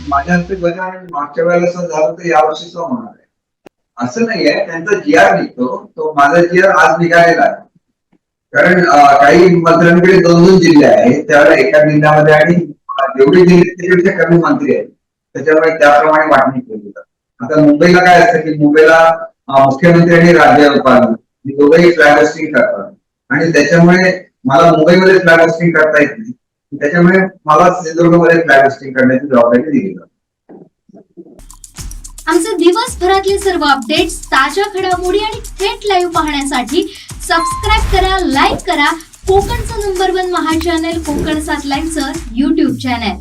माझ्या हस्ते बघा मागच्या वेळेला असं झालं तर यावर्षीच होणार आहे असं नाहीये. त्यांचा जीआर निघतो, तो माझा जीआर आज निघालेला आहे. कारण काही मंत्र्यांकडे 2-2 जिल्हे आहेत, त्यावेळेला एका जिल्ह्यामध्ये आणि जेवढे जिल्हे त्याच्यापेक्षा कमी मंत्री आहेत, त्याच्यामुळे त्याप्रमाणे वाटणी केली जाते. आता मुंबईला काय असतं की मुंबईला मुख्यमंत्री आणि राज्यपाल दोघंही फ्लॅग होस्टिंग करतात आणि त्याच्यामुळे मला मुंबईमध्ये फ्लॅग होस्टिंग करता येत नाही. त्याच्यामुळे मला सिंधुदुर्गमध्ये फ्लॅग होस्टिंग करण्याची जबाबदारी दिली जाते. आमचे दिवसभरातले सर्व अपडेट्स, ताज्या घडामोडी आणि थेट लाईव्ह पाहण्यासाठी सबस्क्राईब करा, लाईक करा कोकणचं नंबर 1 महा चॅनल कोकण 7 लाईनचं YouTube चॅनल.